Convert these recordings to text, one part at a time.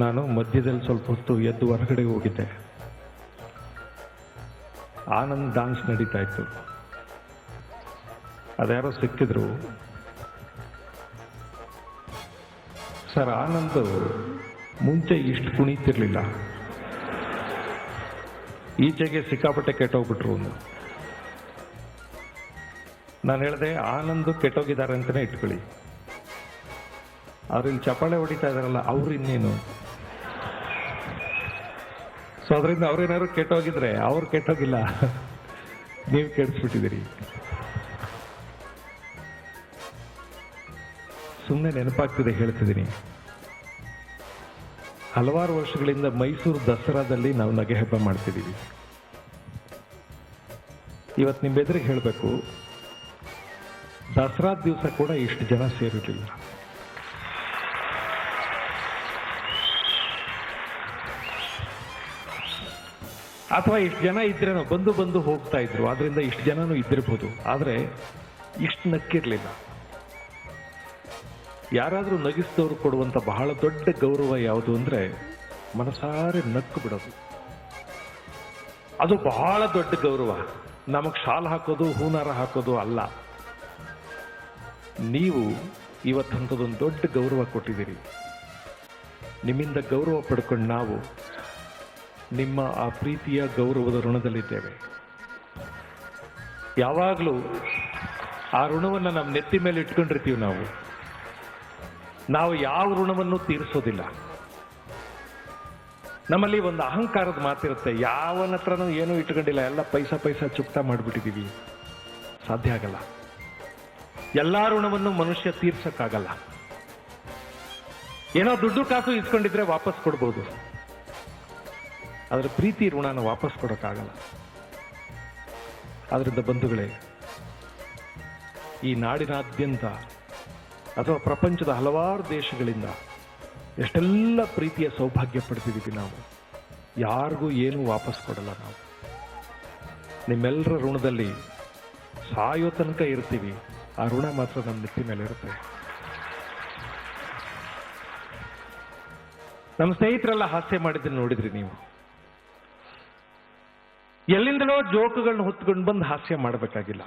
ನಾನು ಮಧ್ಯದಲ್ಲಿ ಸ್ವಲ್ಪ ಹೊತ್ತು ಎದ್ದು ಹೊರಗಡೆ ಹೋಗಿದ್ದೆ. ಆನಂದ್ ಡಾನ್ಸ್ ನಡೀತಾ ಇತ್ತು. ಅದ್ಯಾರೋ ಸಿಕ್ಕಿದ್ರು. ಸರ್, ಆನಂದ್ ಮುಂಚೆ ಇಷ್ಟು ಕುಣಿತಿರ್ಲಿಲ್ಲ, ಈಚೆಗೆ ಸಿಕ್ಕಾಪಟ್ಟೆ ಕೆಟ್ಟೋಗ್ಬಿಟ್ರು. ನಾನು ಹೇಳಿದೆ, ಆನಂದ್ ಕೆಟ್ಟೋಗಿದ್ದಾರೆ ಅಂತಲೇ ಇಟ್ಕೊಳ್ಳಿ, ಅವ್ರು ಇಲ್ಲಿ ಚಪ್ಪಾಳೆ ಹೊಡಿತಾ ಇದಾರಲ್ಲ ಅವ್ರು ಇನ್ನೇನು. ಸೊ ಅದರಿಂದ ಅವ್ರೇನಾದ್ರು ಕೆಟ್ಟೋಗಿದ್ರೆ ಅವ್ರು ಕೆಟ್ಟೋಗಿಲ್ಲ, ನೀವು ಕೆಡಿಸ್ಬಿಟ್ಟಿದ್ದೀರಿ. ಸುಮ್ಮನೆ ನೆನಪಾಗ್ತಿದೆ ಹೇಳ್ತಿದ್ದೀನಿ. ಹಲವಾರು ವರ್ಷಗಳಿಂದ ಮೈಸೂರು ದಸರಾದಲ್ಲಿ ನಾವು ನಗೆ ಹಬ್ಬ ಮಾಡ್ತಿದ್ದೀವಿ. ಇವತ್ತು ನಿಮ್ಮ ಎದುರಿಗೆ ಹೇಳಬೇಕು, ದಸರಾ ದಿವಸ ಕೂಡ ಇಷ್ಟು ಜನ ಸೇರಿರಲಿಲ್ಲ. ಅಥವಾ ಇಷ್ಟು ಜನ ಇದ್ರೇನೋ ಬಂದು ಹೋಗ್ತಾ ಇದ್ರು, ಆದ್ರಿಂದ ಇಷ್ಟು ಜನನೂ ಇದ್ದಿರ್ಬೋದು, ಆದ್ರೆ ಇಷ್ಟು ನಕ್ಕಿರ್ಲಿಲ್ಲ. ಯಾರಾದ್ರೂ ನಗಿಸಿದವರು ಕೊಡುವಂತ ಬಹಳ ದೊಡ್ಡ ಗೌರವ ಯಾವುದು ಅಂದ್ರೆ ಮನಸಾರೆ ನಕ್ಕು ಬಿಡೋದು. ಅದು ಬಹಳ ದೊಡ್ಡ ಗೌರವ. ನಮಗ್ ಶಾಲ್ ಹಾಕೋದು, ಹೂನಾರ ಹಾಕೋದು ಅಲ್ಲ. ನೀವು ಇವತ್ತಂಥದ್ದೊಂದು ದೊಡ್ಡ ಗೌರವ ಕೊಟ್ಟಿದ್ದೀರಿ. ನಿಮ್ಮಿಂದ ಗೌರವ ಪಡ್ಕೊಂಡು ನಾವು ನಿಮ್ಮ ಆ ಪ್ರೀತಿಯ ಗೌರವದ ಋಣದಲ್ಲಿದ್ದೇವೆ. ಯಾವಾಗಲೂ ಆ ಋಣವನ್ನು ನಮ್ಮ ನೆತ್ತಿ ಮೇಲೆ ಇಟ್ಕೊಂಡಿರ್ತೀವಿ. ನಾವು ಯಾವ ಋಣವನ್ನು ತೀರಿಸೋದಿಲ್ಲ. ನಮ್ಮಲ್ಲಿ ಒಂದು ಅಹಂಕಾರದ ಮಾತಿರುತ್ತೆ, ಯಾವನ ಹತ್ರನೂ ಏನೂ ಇಟ್ಕೊಂಡಿಲ್ಲ, ಎಲ್ಲ ಪೈಸಾ ಚುಕ್ತಾ ಮಾಡಿಬಿಟ್ಟಿದ್ದೀವಿ. ಸಾಧ್ಯ ಆಗಲ್ಲ. ಎಲ್ಲಾ ಋಣವನ್ನು ಮನುಷ್ಯ ತೀರ್ಸಕ್ಕಾಗಲ್ಲ. ಏನೋ ದುಡ್ಡು ಕಾಸು ಇಸ್ಕೊಂಡಿದ್ರೆ ವಾಪಸ್ ಕೊಡ್ಬೋದು, ಆದ್ರೆ ಪ್ರೀತಿ ಋಣನ ವಾಪಸ್ ಕೊಡೋಕ್ಕಾಗಲ್ಲ. ಆದ್ರಿಂದ ಬಂಧುಗಳೇ, ಈ ನಾಡಿನಾದ್ಯಂತ ಅಥವಾ ಪ್ರಪಂಚದ ಹಲವಾರು ದೇಶಗಳಿಂದ ಎಷ್ಟೆಲ್ಲ ಪ್ರೀತಿಯ ಸೌಭಾಗ್ಯ ಪಡೆದಿದ್ದೀವಿ ನಾವು. ಯಾರಿಗೂ ಏನೂ ವಾಪಸ್ ಕೊಡಲ್ಲ ನಾವು. ನಿಮ್ಮೆಲ್ಲರ ಋಣದಲ್ಲಿ ಸಾಯೋ ತನಕ ಇರ್ತೀವಿ. ಆ ಋಣ ಮಾತ್ರ ನಮ್ಮ ನೆತ್ತಿ ಮೇಲೆ ಇರುತ್ತೆ. ನಮ್ಮ ಸ್ನೇಹಿತರೆಲ್ಲ ಹಾಸ್ಯ ಮಾಡಿದ್ದನ್ನು ನೋಡಿದ್ರಿ ನೀವು. ಎಲ್ಲಿಂದಲೋ ಜೋಕುಗಳನ್ನ ಹೊತ್ಕೊಂಡು ಬಂದು ಹಾಸ್ಯ ಮಾಡಬೇಕಾಗಿಲ್ಲ.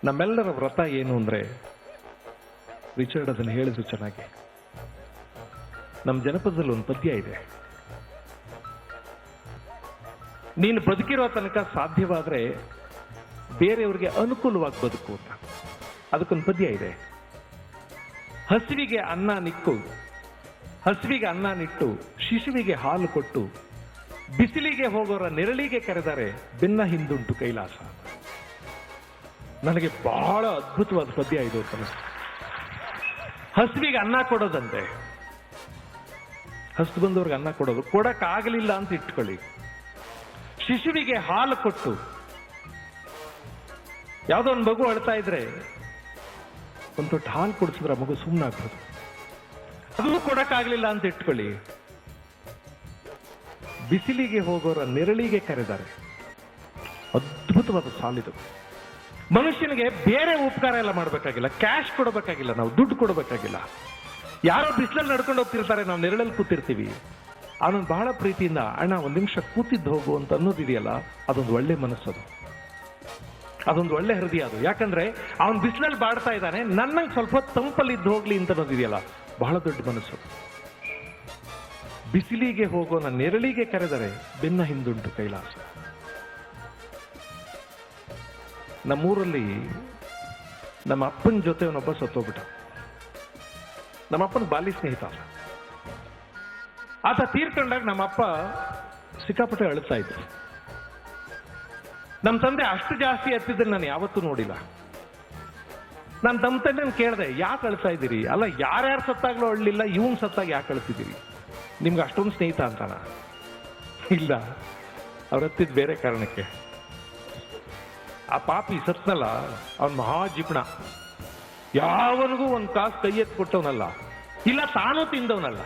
ನಮ್ಮೆಲ್ಲರ ವ್ರತ ಏನು ಅಂದ್ರೆ, ರಿಚರ್ಡ್ ಅದನ್ನು ಹೇಳಿದ್ರು ಚೆನ್ನಾಗಿ. ನಮ್ಮ ಜನಪದದಲ್ಲಿ ಒಂದು ಪದ್ಯ ಇದೆ, ನೀನು ಬದುಕಿರೋ ತನಕ ಸಾಧ್ಯವಾದ್ರೆ ಬೇರೆಯವರಿಗೆ ಅನುಕೂಲವಾಗಿ ಬದುಕು ಅಂತ. ಅದಕ್ಕೊಂದು ಪದ್ಯ ಇದೆ. ಹಸಿವಿಗೆ ಅನ್ನ ನಿಟ್ಟು ಶಿಶುವಿಗೆ ಹಾಲು ಕೊಟ್ಟು ಬಿಸಿಲಿಗೆ ಹೋಗೋರ ನೆರಳಿಗೆ ಕರೆದರೆ ಬೆನ್ನ ಹಿಂದುಂಟು ಕೈಲಾಸ. ನನಗೆ ಬಹಳ ಅದ್ಭುತವಾದ ಪದ್ಯ ಇದು ಅಂತ. ಹಸಿವಿಗೆ ಅನ್ನ ಕೊಡೋದಂತೆ, ಹಸ್ತು ಬಂದವ್ರಿಗೆ ಅನ್ನ ಕೊಡೋದು, ಕೊಡಕ್ಕಾಗಲಿಲ್ಲ ಅಂತ ಇಟ್ಕೊಳ್ಳಿ. ಶಿಶುವಿಗೆ ಹಾಲು ಕೊಟ್ಟು, ಯಾವುದೋ ಒಂದು ಮಗು ಅಳ್ತಾ ಇದ್ರೆ ಒಂದು ತೊಟ್ಟು ಹಾಲು ಕುಡಿಸಿದ್ರೆ ಮಗು ಸುಮ್ಮನಾಗ್ಬೋದು. ಅದು ಕೊಡಕ್ಕಾಗ್ಲಿಲ್ಲ ಅಂತ ಇಟ್ಕೊಳ್ಳಿ. ಬಿಸಿಲಿಗೆ ಹೋಗೋರ ನೆರಳಿಗೆ ಕರೆದಾರೆ. ಅದ್ಭುತವಾದ ಸಾಲಿದು. ಮನುಷ್ಯನಿಗೆ ಬೇರೆ ಉಪಕಾರ ಎಲ್ಲ ಮಾಡಬೇಕಾಗಿಲ್ಲ, ಕ್ಯಾಶ್ ಕೊಡಬೇಕಾಗಿಲ್ಲ, ನಾವು ದುಡ್ಡು ಕೊಡಬೇಕಾಗಿಲ್ಲ. ಯಾರೋ ಬಿಸಿಲಲ್ಲಿ ನಡ್ಕೊಂಡು ಹೋಗ್ತಿರ್ತಾರೆ, ನಾವು ನೆರಳಲ್ಲಿ ಕೂತಿರ್ತೀವಿ. ಅವನು ಬಹಳ ಪ್ರೀತಿಯಿಂದ ಅಣ್ಣ ಒಂದು ನಿಮಿಷ ಕೂತಿದ್ದು ಹೋಗು ಅಂತ ಅನ್ನೋದಿದೆಯಲ್ಲ, ಅದೊಂದು ಒಳ್ಳೆ ಮನಸ್ಸದು, ಅದೊಂದು ಒಳ್ಳೆ ಹೃದಯ ಅದು. ಯಾಕಂದ್ರೆ ಅವನು ಬಿಸಿಲಲ್ಲಿ ಬಾಡ್ತಾ ಇದ್ದಾನೆ, ನನ್ನಂಗೆ ಸ್ವಲ್ಪ ತಂಪಲ್ಲಿ ಇದ್ದು ಹೋಗ್ಲಿ ಅಂತ ಅನ್ನೋದಿದೆಯಲ್ಲ, ಬಹಳ ದೊಡ್ಡ ಮನಸ್ಸು. ಬಿಸಿಲಿಗೆ ಹೋಗೋನ ನೆರಳಿಗೆ ಕರೆದರೆ ಬೆನ್ನ ಹಿಂದುಂಟು ಕೈಲಾಸ. ನಮ್ಮೂರಲ್ಲಿ ನಮ್ಮ ಅಪ್ಪನ ಜೊತೆ ಅವನೊಬ್ಬ ಸತ್ತೋಗ್ಬಿಟ್ಟ. ನಮ್ಮ ಅಪ್ಪನ ಬಾಲ್ಯ ಸ್ನೇಹಿತ. ಆತ ತೀರ್ಕೊಂಡಾಗ ನಮ್ಮಪ್ಪ ಸಿಕ್ಕಾಪಟ್ಟೆ ಅಳ್ತಾ ಇದ್ರು. ನಮ್ಮ ತಂದೆ ಅಷ್ಟು ಜಾಸ್ತಿ ಎತ್ತಿದ್ರೆ ನಾನು ಯಾವತ್ತೂ ನೋಡಿಲ್ಲ. ನಾನು ನಮ್ಮ ತಂದೆ ಕೇಳಿದೆ, ಯಾಕೆ ಅಳ್ತಾ ಇದ್ದೀರಿ? ಅಲ್ಲ, ಯಾರ್ಯಾರು ಸತ್ತಾಗ್ಲೂ ಅಳ್ಳಿಲ್ಲ, ಇವನ್ ಸತ್ತಾಗ ಯಾಕೆ ಅಳ್ತಿದ್ದೀರಿ? ನಿಮ್ಗೆ ಅಷ್ಟೊಂದು ಸ್ನೇಹಿತ ಅಂತಾನ? ಇಲ್ಲ, ಅವ್ರ ಹತ್ತಿದ್ ಬೇರೆ ಕಾರಣಕ್ಕೆ. ಆ ಪಾಪಿ ಸತ್ನಲ್ಲ, ಅವನ್ ಮಹಾಜಿಪಣ. ಯಾವನಿಗೂ ಒಂದು ಕಾಸು ಕೈ ಎತ್ತು ಕೊಟ್ಟವನಲ್ಲ, ಇಲ್ಲ ತಾನೂ ತಿಂದವನಲ್ಲ.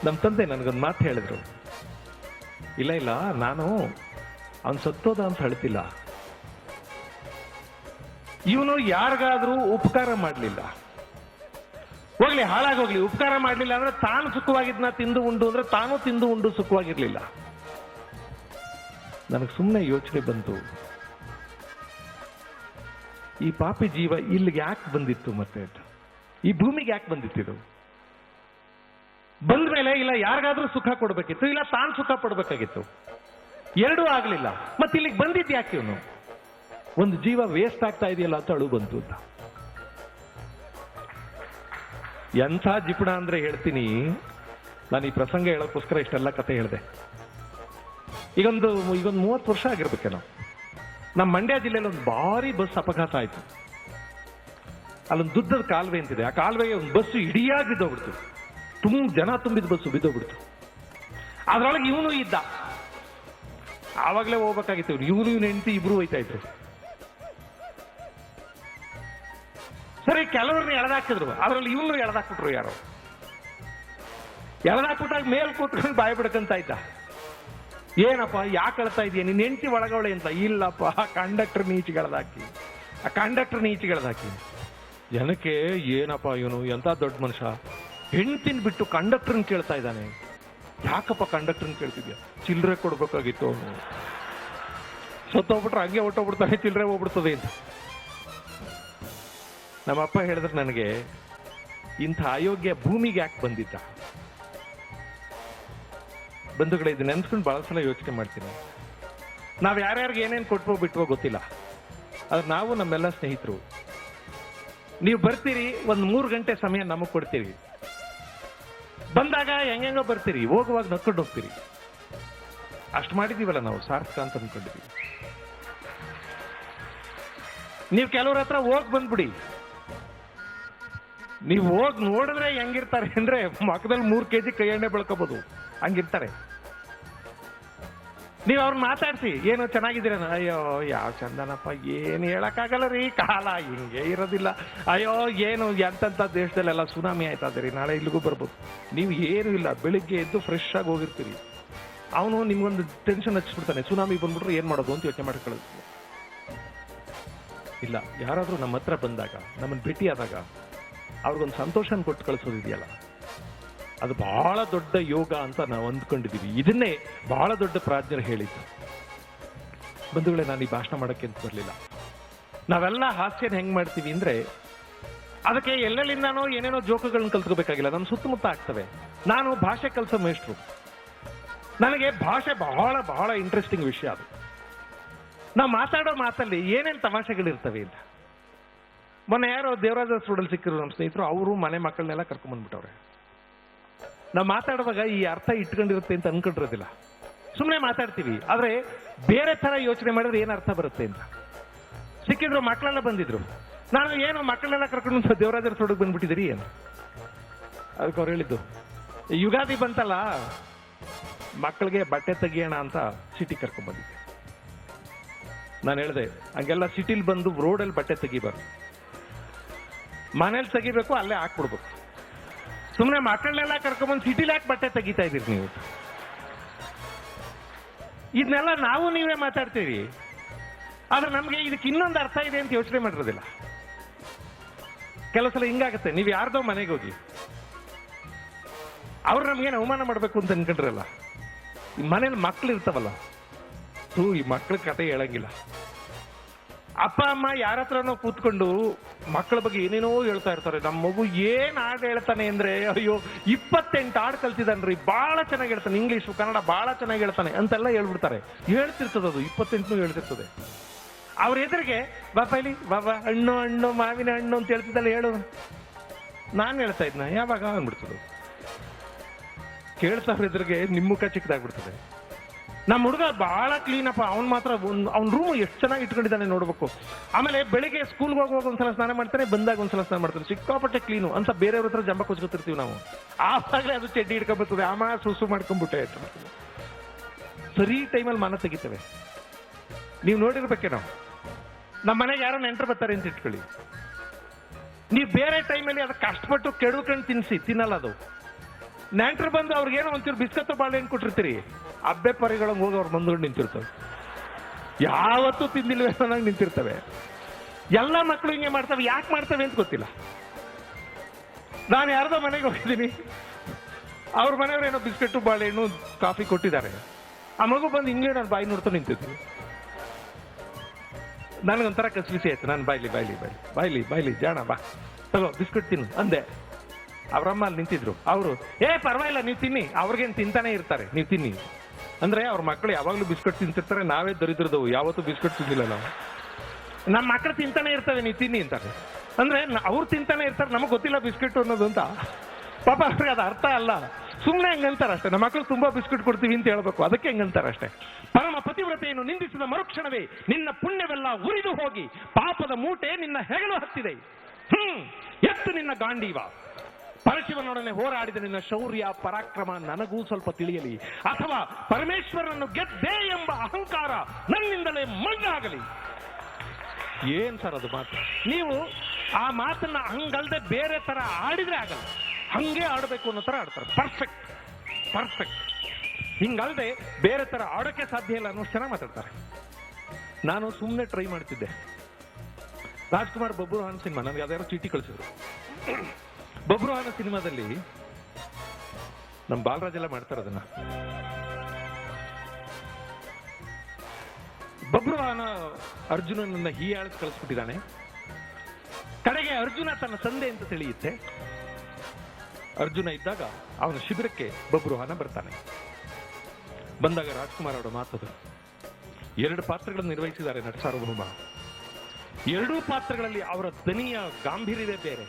ನಮ್ಮ ತಂದೆ ನನಗೊಂದು ಮಾತು ಹೇಳಿದ್ರು, ಇಲ್ಲ ನಾನು ಅವನ್ ಸತ್ತೋದ ಅಂತ ಹೇಳ್ತಿಲ್ಲ, ಇವನು ಯಾರಿಗಾದ್ರೂ ಉಪಕಾರ ಮಾಡಲಿಲ್ಲ, ಹೋಗ್ಲಿ ಹಾಳಾಗೋಗ್ಲಿ, ಉಪಕಾರ ಮಾಡಲಿಲ್ಲ ಅಂದ್ರೆ ತಾನು ಸುಖವಾಗಿದ್ನ ತಿಂದು ಉಂಡು ಅಂದ್ರೆ ತಾನು ತಿಂದು ಉಂಡು ಸುಖವಾಗಿರ್ಲಿಲ್ಲ. ನನಗೆ ಸುಮ್ಮನೆ ಯೋಚನೆ ಬಂತು, ಈ ಪಾಪಿ ಜೀವ ಇಲ್ಲಿಗೆ ಯಾಕೆ ಬಂದಿತ್ತು, ಮತ್ತೆ ಈ ಭೂಮಿಗೆ ಯಾಕೆ ಬಂದಿತ್ತಿದು? ಬಂದ ಮೇಲೆ ಇಲ್ಲ ಯಾರಿಗಾದ್ರೂ ಸುಖ ಕೊಡ್ಬೇಕಿತ್ತು, ಇಲ್ಲ ತಾನು ಸುಖ ಪಡ್ಬೇಕಾಗಿತ್ತು. ಎರಡೂ ಆಗ್ಲಿಲ್ಲ. ಮತ್ತೆ ಇಲ್ಲಿಗೆ ಬಂದಿದ್ದು ಯಾಕೆ ಇವನು? ಒಂದು ಜೀವ ವೇಸ್ಟ್ ಆಗ್ತಾ ಇದೆಯಲ್ಲ ಅಂತ ಅಳು ಬಂತು ಅಂತ. ಎಂಥ ಜಿಪಣ ಅಂದ್ರೆ ಹೇಳ್ತೀನಿ, ನಾನು ಈ ಪ್ರಸಂಗ ಹೇಳೋಕ್ಕೋಸ್ಕರ ಇಷ್ಟೆಲ್ಲ ಕತೆ ಹೇಳಿದೆ. ಈಗೊಂದು 30 ವರ್ಷ ಆಗಿರ್ಬೇಕೇನೋ, ನಮ್ಮ ಮಂಡ್ಯ ಜಿಲ್ಲೆಯಲ್ಲಿ ಒಂದು ಭಾರಿ ಬಸ್ ಅಪಘಾತ ಆಯ್ತು. ಅಲ್ಲೊಂದು ದುಡ್ಡದ ಕಾಲುವೆ ಅಂತಿದೆ, ಆ ಕಾಲುವೆಗೆ ಒಂದು ಬಸ್ಸು ಇಡಿಯಾಗಿ ಬಿದ್ದೋಗ್ಬಿಡ್ತು. ಜನ ತುಂಬಿದ ಬಸ್ಸು ಬಿದ್ದೋಗ್ಬಿಡ್ತು. ಅದ್ರೊಳಗೆ ಇವನು ಇದ್ದ. ಆವಾಗಲೇ ಹೋಗ್ಬೇಕಾಗಿತ್ತು. ಇವನು ಹೆಂಡತಿ ಇಬ್ರು ಹೋಯ್ತಾ ಇದ್ರು. ಸರಿ, ಕೆಲವ್ರನ್ನ ಎಳೆದಾಕಿದ್ರು, ಅದ್ರಲ್ಲಿ ಇವನು ಎಳೆದಾಕ್ಬಿಟ್ರು. ಯಾರೋ ಎಳೆದಾಕ್ಬಿಟ್ಟಾಗ ಮೇಲ್ ಕೂತ್ಕೊಂಡು ಬಾಯಿ ಬಿಡ್ಕಂತ ಇದ್ದ. ಏನಪ್ಪ ಯಾಕೆ ಅಳ್ತಾ ಇದೀಯ, ನಿನ್ನ ಹೆಂಡತಿ ಒಳಗವಳೆ ಅಂತ. ಇಲ್ಲಪ್ಪ, ಕಂಡಕ್ಟರ್ ನೀಚಿಗೆಳ್ದಾಕಿ, ಆ ಕಂಡಕ್ಟರ್ ನೀಚಿಗೆಳ್ದಾಕಿ. ಜನಕ್ಕೆ ಏನಪ್ಪ ಇವನು ಎಂತ ದೊಡ್ಡ ಮನುಷ್ಯ, ಹೆಂಡ್ತಿನ ಬಿಟ್ಟು ಕಂಡಕ್ಟರ್ನ ಕೇಳ್ತಾ ಇದ್ದಾನೆ. ಯಾಕಪ್ಪ ಕಂಡಕ್ಟರ್ನ ಕೇಳ್ತಿದ್ಯಾ? ಚಿಲ್ಲರೆ ಕೊಡ್ಬೇಕಾಗಿತ್ತು. ಅವನು ಸತ್ತೋಗ್ಬಿಟ್ರೆ ಹಂಗೆ ಹೊಟ್ಟೋಗ್ಬಿಡ್ತಾನೆ, ಚಿಲ್ಲರೆ ಹೋಗ್ಬಿಡ್ತದೆ ಅಂತ. ನಮ್ಮಪ್ಪ ಹೇಳಿದ್ರೆ ನನಗೆ, ಇಂಥ ಅಯೋಗ್ಯ ಭೂಮಿಗೆ ಯಾಕೆ ಬಂದಿದ್ದ? ಬಂಧುಗಳೇ, ಇದು ನೆನ್ಸ್ಕೊಂಡು ಬಹಳ ಸಲ ಯೋಚನೆ ಮಾಡ್ತೀನಿ. ನಾವು ಯಾರ್ಯಾರಿಗೆ ಏನೇನು ಕೊಟ್ವೋ ಬಿಟ್ವೋ ಗೊತ್ತಿಲ್ಲ, ಆದ್ರೆ ನಾವು ನಮ್ಮೆಲ್ಲ ಸ್ನೇಹಿತರು, ನೀವು ಬರ್ತೀರಿ, ಒಂದು 3 ಗಂಟೆ ಸಮಯ ನಮಗ್ ಕೊಡ್ತೀರಿ. ಬಂದಾಗ ಹೆಂಗೆಂಗೋ ಬರ್ತೀರಿ, ಹೋಗುವಾಗ ನಕ್ಕೊಂಡು ಹೋಗ್ತೀರಿ. ಅಷ್ಟು ಮಾಡಿದೀವಲ್ಲ ನಾವು, ಸಾರ್ಥಕ ಅಂತ ಅನ್ಕೊಂಡಿದೀವಿ. ನೀವು ಕೆಲವ್ರ ಹತ್ರ ಹೋಗಿ ಬಂದ್ಬಿಡಿ, ನೀವು ಹೋಗಿ ನೋಡಿದ್ರೆ ಹೆಂಗಿರ್ತಾರೆ ಅಂದ್ರೆ ಮಕ್ಕದಲ್ಲಿ 3 kg ಕೈ ಎಣ್ಣೆ ಬೆಳ್ಕೋಬಹುದು, ಹಂಗಿರ್ತಾರೆ. ನೀವು ಅವ್ರನ್ನ ಮಾತಾಡ್ಸಿ, ಏನು ಚೆನ್ನಾಗಿದ್ದೀರ? ಅಯ್ಯೋ ಯಾವ ಚಂದನಪ್ಪ, ಏನು ಹೇಳಕ್ಕಾಗಲ್ಲ ರೀ, ಕಾಲ ಹಿಂಗೆ ಇರೋದಿಲ್ಲ. ಅಯ್ಯೋ ಏನು ಎಂತೆಂಥ ದೇಶದಲ್ಲೆಲ್ಲ ಸುನಾಮಿ ಆಯ್ತದೆ ರೀ, ನಾಳೆ ಇಲ್ಲಿಗೂ ಬರ್ಬೋದು. ನೀವು ಏನು ಇಲ್ಲ, ಬೆಳಿಗ್ಗೆ ಎದ್ದು ಫ್ರೆಶ್ ಆಗಿ ಹೋಗಿರ್ತೀರಿ. ಅವನು ನಿಮ್ಗೊಂದು ಟೆನ್ಷನ್ ಹಚ್ಚಿಬಿಡ್ತಾನೆ, ಸುನಾಮಿ ಬಂದ್ಬಿಟ್ರೆ ಏನ್ ಮಾಡೋದು ಅಂತ ಯೋಚನೆ ಮಾಡಿ ಕಳಿಸ್ತೀವಿ. ಇಲ್ಲ, ಯಾರಾದ್ರೂ ನಮ್ಮ ಹತ್ರ ಬಂದಾಗ, ನಮ್ಮನ್ನು ಭೇಟಿಯಾದಾಗ ಅವ್ರಿಗೊಂದು ಸಂತೋಷನ ಕೊಟ್ಟು ಕಳಿಸೋದಿದೆಯಲ್ಲ, ಅದು ಬಹಳ ದೊಡ್ಡ ಯೋಗ ಅಂತ ನಾವು ಅಂದ್ಕೊಂಡಿದೀವಿ. ಇದನ್ನೇ ಬಹಳ ದೊಡ್ಡ ಪ್ರಾಜ್ಞರು ಹೇಳಿದ್ದು. ಬಂಧುಗಳೇ, ನಾನು ಈ ಭಾಷಣ ಮಾಡಕ್ಕೆ ಅಂತ ಬರಲಿಲ್ಲ. ನಾವೆಲ್ಲ ಹಾಸ್ಯನ ಹೆಂಗ್ ಮಾಡ್ತೀವಿ ಅಂದ್ರೆ, ಅದಕ್ಕೆ ಎಲ್ಲೆಲ್ಲಿಂದಾನೋ ಏನೇನೋ ಜೋಕುಗಳನ್ನ ಕಲ್ತ್ಕೋಬೇಕಾಗಿಲ್ಲ, ನಮ್ಮ ಸುತ್ತಮುತ್ತ ಆಗ್ತವೆ. ನಾನು ಭಾಷೆ ಕಲಿಸೋ ಮೇಷ್ಟ್ರು, ನನಗೆ ಭಾಷೆ ಬಹಳ ಬಹಳ ಇಂಟ್ರೆಸ್ಟಿಂಗ್ ವಿಷಯ. ಅದು ನಾವು ಮಾತಾಡೋ ಮಾತಲ್ಲಿ ಏನೇನು ತಮಾಷೆಗಳಿರ್ತವೆ ಇಲ್ಲ. ಮೊನ್ನೆ ಯಾರೋ ದೇವರಾಜ ರೋಡಲ್ಲಿ ಸಿಕ್ಕಿದ್ರು ನಮ್ಮ ಸ್ನೇಹಿತರು, ಅವರು ಮನೆ ಮಕ್ಕಳನ್ನೆಲ್ಲ ಕರ್ಕೊಂಡ್ಬಂದ್ಬಿಟ್ಟವ್ರೆ. ನಾವು ಮಾತಾಡುವಾಗ ಈ ಅರ್ಥ ಇಟ್ಕೊಂಡಿರುತ್ತೆ ಅಂತ ಅನ್ಕೊಂಡಿರೋದಿಲ್ಲ, ಸುಮ್ಮನೆ ಮಾತಾಡ್ತೀವಿ. ಆದ್ರೆ ಬೇರೆ ತರ ಯೋಚನೆ ಮಾಡಿದ್ರೆ ಏನ್ ಅರ್ಥ ಬರುತ್ತೆ ಅಂತ. ಸಿಕ್ಕಿದ್ರು, ಮಕ್ಕಳೆಲ್ಲ ಬಂದಿದ್ರು. ನಾನು ಏನು ಮಕ್ಕಳೆಲ್ಲ ಕರ್ಕೊಂಡು ದೇವರಾಜರ ಸೊಡಗ್ ಬಂದ್ಬಿಟ್ಟಿದ್ದೀರಿ ಏನು? ಅದಕ್ಕೆ ಅವ್ರು ಹೇಳಿದ್ದು, ಯುಗಾದಿ ಬಂತಲ್ಲ, ಮಕ್ಕಳಿಗೆ ಬಟ್ಟೆ ತೆಗಿಯೋಣ ಅಂತ ಸಿಟಿ ಕರ್ಕೊಂಡ್ ಬಂದಿದ್ದೆ. ನಾನು ಹೇಳಿದೆ, ಹಂಗೆಲ್ಲ ಸಿಟಿಲಿ ಬಂದು ರೋಡಲ್ಲಿ ಬಟ್ಟೆ ತೆಗಿಬಾರ್ದು, ಮನೇಲಿ ತೆಗಿಬೇಕು, ಅಲ್ಲೇ ಹಾಕ್ಬಿಡ್ಬೇಕು. ಸುಮ್ಮನೆ ಮಕ್ಕಳನ್ನೆಲ್ಲ ಕರ್ಕೊಂಡ್ಬಂದು ಸಿಟಿಲಿ ಯಾಕೆ ಬಟ್ಟೆ ತೆಗಿತಾ ಇದೀರಿ ನೀವು? ಇದನ್ನೆಲ್ಲ ನಾವು ನೀವೇ ಮಾತಾಡ್ತೀವಿ, ಆದ್ರೆ ನಮ್ಗೆ ಇದಕ್ಕೆ ಇನ್ನೊಂದು ಅರ್ಥ ಇದೆ ಅಂತ ಯೋಚನೆ ಮಾಡಿರೋದಿಲ್ಲ. ಕೆಲವು ಸಲ ಹಿಂಗಾಗತ್ತೆ, ನೀವು ಯಾರ್ದೋ ಮನೆಗೆ ಹೋಗಿ ಅವ್ರು ನಮ್ಗೇನು ಅವಮಾನ ಮಾಡ್ಬೇಕು ಅಂತ ಅನ್ಕೊಂಡ್ರಲ್ಲ, ಈ ಮನೇಲಿ ಮಕ್ಳು ಇರ್ತಾವಲ್ಲ, ಈ ಮಕ್ಳ ಕತೆ ಹೇಳಂಗಿಲ್ಲ. ಅಪ್ಪ ಅಮ್ಮ ಯಾರ ಹತ್ರನೋ ಕೂತ್ಕೊಂಡು ಮಕ್ಕಳ ಬಗ್ಗೆ ಏನೇನೋ ಹೇಳ್ತಾ ಇರ್ತಾರೆ. ನಮ್ಮ ಮಗು ಏನ್ ಹಾಡು ಹೇಳ್ತಾನೆ ಅಂದ್ರೆ, ಅಯ್ಯೋ 28 ಹಾಡು ಕಲ್ತಿದ್ದಾನ್ರಿ, ಬಹಳ ಚೆನ್ನಾಗಿ ಹೇಳ್ತಾನೆ, ಇಂಗ್ಲಿಷ್ ಕನ್ನಡ ಬಹಳ ಚೆನ್ನಾಗಿ ಹೇಳ್ತಾನೆ ಅಂತೆಲ್ಲ ಹೇಳ್ಬಿಡ್ತಾರೆ. ಹೇಳ್ತಿರ್ತದೆ, ಅದು 28 ಹೇಳ್ತಿರ್ತದೆ. ಅವ್ರ ಎದುರಿಗೆ ಬಾಪ ಇಲ್ಲಿ ಬಾಬಾ ಹಣ್ಣು ಹಣ್ಣು ಮಾವಿನ ಹಣ್ಣು ಅಂತ ಹೇಳ್ತಿದ್ದಲ್ಲ, ಹೇಳು. ನಾನು ಹೇಳ್ತಾ ಇದ್ನ ಯಾವಾಗ ಅಂದ್ಬಿಡ್ತದೆ. ಕೇಳ್ತಾವ್ರ ಎದುರಿಗೆ ನಿಮ್ಮ ಮುಖ ಚಿಕ್ಕದಾಗ್ಬಿಡ್ತದೆ. ನಮ್ಮ ಹುಡುಗ ಬಹಳ ಕ್ಲೀನ್ ಅಪ್ಪ, ಅವ್ನು ಮಾತ್ರ ಅವ್ನ ರೂಮ್ ಎಷ್ಟು ಚೆನ್ನಾಗಿ ಇಟ್ಕೊಂಡಿದ್ದಾನೆ ನೋಡ್ಬೇಕು. ಆಮೇಲೆ ಬೆಳಿಗ್ಗೆ ಸ್ಕೂಲ್ಗೆ ಹೋಗುವಾಗ ಒಂದ್ಸಲ ಸ್ನಾನ ಮಾಡ್ತಾನೆ, ಬಂದಾಗ ಒಂದ್ಸಲ ಸ್ನಾನ ಮಾಡ್ತಾನೆ, ಸಿಕ್ಕಾಪಟ್ಟೆ ಕ್ಲೀನು ಅಂತ ಬೇರೆಯವ್ರ ಹತ್ರ ಜಂಬ ಕೊಚ್ಕೊತಿರ್ತೀವಿ ನಾವು. ಆವಾಗಲೇ ಅದು ಚಡ್ಡಿ ಹಿಡ್ಕೊಂಡ್ಬರ್ತದೆ, ಆಮೇಲೆ ಸುಸು ಮಾಡ್ಕೊಂಡ್ಬಿಟ್ಟೆ. ಸರಿ ಟೈಮಲ್ಲಿ ಮಾನ ತೆಗಿತೇವೆ. ನೀವು ನೋಡಿರ್ಬೇಕೇನೋ, ನಮ್ಮ ಮನೆಗೆ ಯಾರೋ ನೆಂಟರು ಬರ್ತಾರೆ ಅಂತ ಇಟ್ಕೊಳ್ಳಿ, ನೀವು ಬೇರೆ ಟೈಮಲ್ಲಿ ಅದಕ್ಕೆ ಕಷ್ಟಪಟ್ಟು ಕೆಡುಕೊಂಡು ತಿನ್ನಲ್ಲ. ಅದು ನೆಂಟರು ಬಂದು ಅವ್ರಿಗೇನೋ ಒಂಚೂರು ಬಿಸ್ಕತ್ತು ಬಾಳೆಹಣ್ಣು ಕೊಟ್ಟಿರ್ತೀರಿ, ಅಬ್ಬೆ ಪರಿಗಳಂಗೆ ಹೋಗಿ ಅವ್ರು ಬಂದ್ಕೊಂಡು ನಿಂತಿರ್ತವೆ. ಯಾವತ್ತೂ ತಿಂದಿಲ್ವೇ ಅನ್ನೋಂಗೆ ನಿಂತಿರ್ತವೆ. ಎಲ್ಲ ಮಕ್ಕಳು ಹಿಂಗೆ ಮಾಡ್ತವೆ. ಯಾಕೆ ಮಾಡ್ತವೆ ಅಂತ ಗೊತ್ತಿಲ್ಲ. ನಾನು ಯಾರ್ದೋ ಮನೆಗೆ ಹೋಗಿದ್ದೀನಿ, ಅವ್ರ ಮನೆಯವ್ರೇನೋ ಬಿಸ್ಕೆಟು ಬಾಳೆಹಣ್ಣು ಕಾಫಿ ಕೊಟ್ಟಿದ್ದಾರೆ. ಆ ಮಗು ಬಂದು ಹಿಂಗೆ ನಾನು ಬಾಯಿ ನೋಡ್ತಾ ನಿಂತಿದ್ದು. ನನಗೊಂಥರ ಕಸಿವಿಸಿ ಆಯ್ತು. ನಾನು ಬಾಯ್ಲಿ ಬಾಯ್ಲಿ ಬಾಯ್ಲಿ ಬಾಯ್ಲಿ ಬಾಯ್ಲಿ ಜಾಣ ಬಾ ತಗೋ ಬಿಸ್ಕೆಟ್ ತಿನ್ನು ಅಂದೆ. ಅವ್ರಮ್ಮ ಅಲ್ಲಿ ನಿಂತಿದ್ರು. ಅವರು ಪರವಾಗಿಲ್ಲ ನೀವು ತಿನ್ನಿ, ಅವ್ರಿಗೇನು ತಿಂತಾನೆ ಇರ್ತಾರೆ, ನೀವು ತಿನ್ನಿ ಅಂದ್ರೆ ಅವ್ರ ಮಕ್ಕಳು ಯಾವಾಗಲೂ ಬಿಸ್ಕೆಟ್ ತಿಂತಿರ್ತಾರೆ. ನಾವೇ ದರಿದ್ರದವು, ಯಾವತ್ತೂ ಬಿಸ್ಕೆಟ್ ತಿಂದಿಲ್ಲ ನಾವು. ನಮ್ಮ ಮಕ್ಕಳು ತಿಂತಾನೆ ಇರ್ತವೆ, ನೀವು ತಿನ್ನಿ ಅಂತಾರೆ. ಅಂದ್ರೆ ಅವ್ರು ತಿಂತಾನೆ ಇರ್ತಾರೆ, ನಮಗೆ ಗೊತ್ತಿಲ್ಲ ಬಿಸ್ಕೆಟ್ ಅನ್ನೋದು ಅಂತ. ಪಾಪ ಅವ್ರಿಗೆ ಅದು ಅರ್ಥ ಅಲ್ಲ, ಸುಮ್ಮನೆ ಹಂಗಂತಾರೆ ಅಷ್ಟೇ. ನಮ್ಮ ಮಕ್ಕಳು ತುಂಬಾ ಬಿಸ್ಕೆಟ್ ಕೊಡ್ತೀವಿ ಅಂತ ಹೇಳ್ಬೇಕು, ಅದಕ್ಕೆ ಹಂಗಂತಾರೆ ಅಷ್ಟೇ. ಪರಮ ಪತಿವ್ರತೆಯನ್ನು ನಿಂದಿಸಿದ ಮರುಕ್ಷಣವೇ ನಿನ್ನ ಪುಣ್ಯವೆಲ್ಲ ಉರಿದು ಹೋಗಿ ಪಾಪದ ಮೂಟೆ ನಿನ್ನ ಹೆಗಲು ಹತ್ತಿದೆ. ಎತ್ತು ನಿನ್ನ ಗಾಂಡೀವ. ಪರಶಿವನೊಡನೆ ಹೋರಾಡಿದ ನಿನ್ನ ಶೌರ್ಯ ಪರಾಕ್ರಮ ನನಗೂ ಸ್ವಲ್ಪ ತಿಳಿಯಲಿ, ಅಥವಾ ಪರಮೇಶ್ವರನನ್ನು ಗೆದ್ದೆ ಎಂಬ ಅಹಂಕಾರ ನನ್ನಿಂದಲೇ ಮಣ್ಣಾಗಲಿ. ಏನ್ ಸರ್ ಅದು ಮಾತು? ನೀವು ಆ ಮಾತನ್ನ ಹಂಗಲ್ದೆ ಬೇರೆ ತರ ಆಡಿದ್ರೆ ಆಗಲ್ಲ, ಹಂಗೆ ಆಡಬೇಕು ಅನ್ನೋ ತರ ಆಡ್ತಾರೆ. Perfect perfect. ಹಿಂಗಲ್ದೆ ಬೇರೆ ತರ ಆಡೋಕೆ ಸಾಧ್ಯ ಇಲ್ಲ ಅನ್ನೋ ಚೆನ್ನಾಗಿ ಮಾತಾಡ್ತಾರೆ. ನಾನು ಸುಮ್ಮನೆ ಟ್ರೈ ಮಾಡ್ತಿದ್ದೆ. ರಾಜ್ಕುಮಾರ್ ಬಬ್ರುವಾಹನ ಸಿನಿಮಾ ನನಗೆ ಯಾವ್ದಾದ್ರು ಚೀಟಿ ಕಳಿಸಿದ್ರು. ಬಬ್ರುವಾಹನ ಸಿನಿಮಾದಲ್ಲಿ ನಮ್ಮ ಬಾಲರಾಜ್ ಎಲ್ಲ ಮಾಡ್ತಾರೆ ಅದನ್ನ. ಬಬ್ರುವಾಹನ ಅರ್ಜುನನನ್ನ ಹೀಯಾಳಿಸಿ ಕಳಿಸ್ಬಿಟ್ಟಿದ್ದಾನೆ. ಕಡೆಗೆ ಅರ್ಜುನ ತನ್ನ ತಂದೆ ಅಂತ ತಿಳಿಯುತ್ತೆ. ಅರ್ಜುನ ಇದ್ದಾಗ ಅವನ ಶಿಬಿರಕ್ಕೆ ಬಬ್ರುವಾಹನ ಬರ್ತಾನೆ. ಬಂದಾಗ ರಾಜ್ಕುಮಾರ್ ಅವರ ಮಾತದು. 2 ಪಾತ್ರಗಳನ್ನು ನಿರ್ವಹಿಸಿದ್ದಾರೆ ನಟ ಸಾರ್ವಭೌಮ. 2 ಪಾತ್ರಗಳಲ್ಲಿ ಅವರ ದನಿಯ ಗಾಂಭೀರ್ಯವೇ ಬೇರೆ.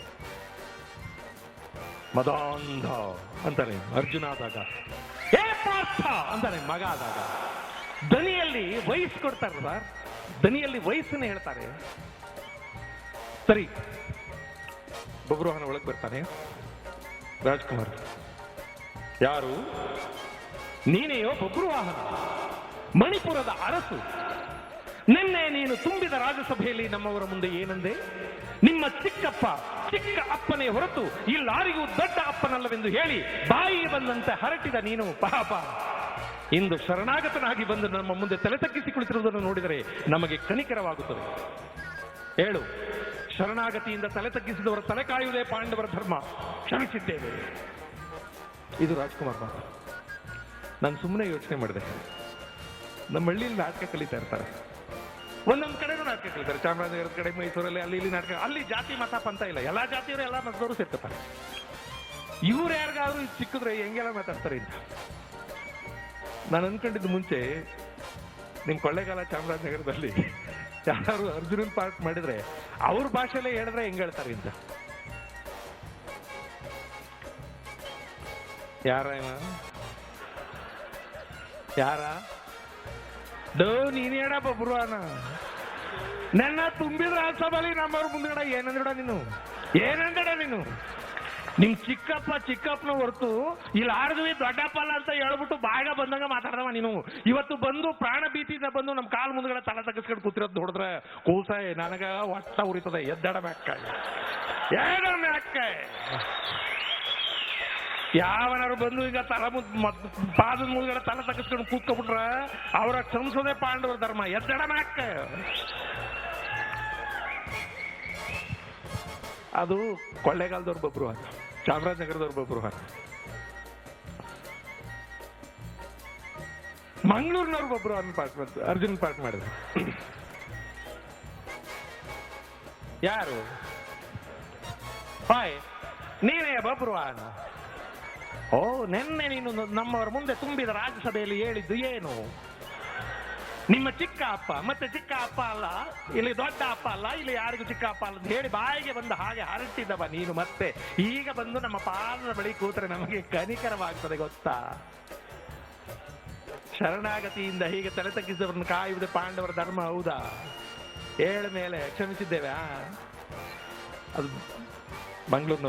ಮದಾಂಧ ಅಂತಾನೆ ಅರ್ಜುನ ಆದಾಗ, ಏ ಪಾರ್ಥ ಅಂತಾನೆ ಮಗ ಆದಾಗ. ದನಿಯಲ್ಲಿ ವಯಸ್ಸು ಕೊಡ್ತಾರೆ ಸರ್, ದನಿಯಲ್ಲಿ ವಯಸ್ಸನ್ನ ಹೇಳ್ತಾರೆ. ಸರಿ, ಬಬ್ರುವಾಹನ ಒಳಗೆ ಬರ್ತಾನೆ. ರಾಜ್ಕುಮಾರ್, ಯಾರು ನೀನೆಯೋ ಬಬ್ರುವಾಹನ, ಮಣಿಪುರದ ಅರಸು. ನಿನ್ನೆ ನೀನು ತುಂಬಿದ ರಾಜ್ಯಸಭೆಯಲ್ಲಿ ನಮ್ಮವರ ಮುಂದೆ ಏನಂದೆ? ನಿಮ್ಮ ಚಿಕ್ಕ ಅಪ್ಪನೇ ಹೊರತು ಇಲ್ಲಾರಿಗೂ ದೊಡ್ಡ ಅಪ್ಪನಲ್ಲವೆಂದು ಹೇಳಿ ಬಾಯಿಗೆ ಬಂದಂತೆ ಹರಟಿದ ನೀನು ಪಾಪ ಇಂದು ಶರಣಾಗತನಾಗಿ ಬಂದು ನಮ್ಮ ಮುಂದೆ ತಲೆ ತಗ್ಗಿಸಿ ಕುಳಿತಿರುವುದನ್ನು ನೋಡಿದರೆ ನಮಗೆ ಕನಿಕರವಾಗುತ್ತದೆ. ಹೇಳು, ಶರಣಾಗತಿಯಿಂದ ತಲೆ ತಗ್ಗಿಸಿದವರ ತಲೆ ಕಾಯುವುದೇ ಪಾಂಡವರ ಧರ್ಮ, ಕ್ಷಮಿಸಿದ್ದೇವೆ. ಇದು ರಾಜ್ಕುಮಾರ್ ಮಾತು. ನಾನು ಸುಮ್ಮನೆ ಯೋಚನೆ ಮಾಡಿದೆ, ನಮ್ಮ ಹಳ್ಳಿಯಲ್ಲಿ ನಾಟಕ ಕಲಿತಾ ಇರ್ತಾರೆ, ಒಂದೊಂದು ಕಡೆನೂ ನಾಟಕ ಕಲಿತಾರೆ. ಚಾಮರಾಜನಗರದ ಕಡೆ, ಮೈಸೂರಲ್ಲಿ, ಅಲ್ಲಿ ಇಲ್ಲಿ ನಾಟಕ. ಅಲ್ಲಿ ಜಾತಿ ಮತ ಪಂಥ ಇಲ್ಲ, ಎಲ್ಲಾ ಜಾತಿಯವರು ಎಲ್ಲಾ ಮತದವರು ಸೇರ್ತಾರೆ. ಇವ್ರು ಯಾರಿಗಾದ್ರೂ ಸಿಕ್ಕಿದ್ರೆ ಹೆಂಗೆಲ್ಲ ಮಾತಾಡ್ತಾರೆ ಅಂತ ನಾನು ಅನ್ಕೊಂಡಿದ್ದು. ಮುಂಚೆ ನಿಮ್ ಕೊಳ್ಳೇಗಾಲ ಚಾಮರಾಜನಗರದಲ್ಲಿ ಯಾರು ಅರ್ಜುನನ್ ಪಾರ್ಟ್ ಮಾಡಿದ್ರೆ ಅವ್ರ ಭಾಷೆಲ್ಲೇ ಹೇಳಿದ್ರೆ ಹೆಂಗ್ ಹೇಳ್ತಾರೆ ಅಂತ. ಯಾರ ನೀನ್ ಹೇಳ ಬಬ್ರುವಾಹನ ನನ್ನ ತುಂಬಿದ ರಾಜ್ಯಸಭೆಯಲ್ಲಿ ನಮ್ಮವ್ರ ಮುಂದೆ ಏನಂದಡ ನೀನು ನಿಮ್ ಚಿಕ್ಕಪ್ಪನ ಹೊರತು ಇಲ್ಲಿ ಆರ್ದ್ವಿ ದೊಡ್ಡಪ್ಪಲ್ಲ ಅಂತ ಹೇಳ್ಬಿಟ್ಟು ಬಾಗ ಬಂದಂಗ ಮಾತಾಡ್ದವ ನೀನು. ಇವತ್ತು ಬಂದು ಪ್ರಾಣ ಭೀತಿಯಿಂದ ಬಂದು ನಮ್ ಕಾಲ್ ಮುಂದ್ಗಡೆ ತಲೆ ತಗ್ಸ್ಕೊಂಡು ಕೂತಿರೋದು ನೋಡಿದ್ರೆ ಕೂಸ ನನಗ ಒಟ್ಟ ಉರಿತದೆ. ಎದ್ದಡ ಮ್ಯಾಕ ಯಾವನಾರು ಬಂದು ಈಗ ಪಾದದ ಮುಂದ್ಗಡೆ ತಲೆ ತಗ್ಸ್ಕೊಂಡು ಕೂತ್ಕೊಬಿಟ್ರ ಅವರ ಕ್ಷಮಿಸೋದೇ ಪಾಂಡವರ ಧರ್ಮ. ಎದ್ದಡ ಮ್ಯಾಕ. ಅದು ಕೊಳ್ಳೇಗಾಲದವ್ರ ಬಬ್ರುವಾಹನ, ಚಾಮರಾಜನಗರದವ್ರ ಬಬ್ರುವಾಹನ. ಮಂಗಳೂರಿನವ್ರ ಬಬ್ರುವಾಹನ ಪಾಠ ಅರ್ಜುನ್ ಪಾಠ ಮಾಡಿದ್ರು. ಯಾರು? ಹಾಯ್, ನೀನೇ ಬಬ್ರುವಾಹನ. ಓ, ನೆನ್ನೆ ನೀನು ನಮ್ಮವರ ಮುಂದೆ ತುಂಬಿದ ರಾಜ್ಯಸಭೆಯಲ್ಲಿ ಹೇಳಿದ್ದು ಏನು? ನಿಮ್ಮ ಚಿಕ್ಕ ಅಪ್ಪ ಮತ್ತೆ ಚಿಕ್ಕ ಅಪ್ಪ ಅಲ್ಲ, ಇಲ್ಲಿ ದೊಡ್ಡ ಅಪ್ಪ ಅಲ್ಲ, ಇಲ್ಲಿ ಯಾರಿಗೂ ಚಿಕ್ಕ ಅಪ್ಪ ಅಲ್ಲ ಅಂತ ಹೇಳಿ ಬಾಯಿಗೆ ಬಂದು ಹಾಗೆ ಹರಟಿದ್ದವ ನೀನು. ಮತ್ತೆ ಈಗ ಬಂದು ನಮ್ಮ ಪಾದದ ಬಳಿ ಕೂತ್ರೆ ನಮಗೆ ಕನಿಕರವಾಗ್ತದೆ ಗೊತ್ತಾ? ಶರಣಾಗತಿಯಿಂದ ಹೀಗೆ ತಲೆ ತಗ್ಗಿಸಿದವರನ್ನು ಕಾಯುವುದೇ ಪಾಂಡವರ ಧರ್ಮ, ಹೌದಾ? ಹೇಳ ಮೇಲೆ ಕ್ಷಮಿಸಿದ್ದೇವೆ. ಅದು ಮಂಗಳೂರಿನವರು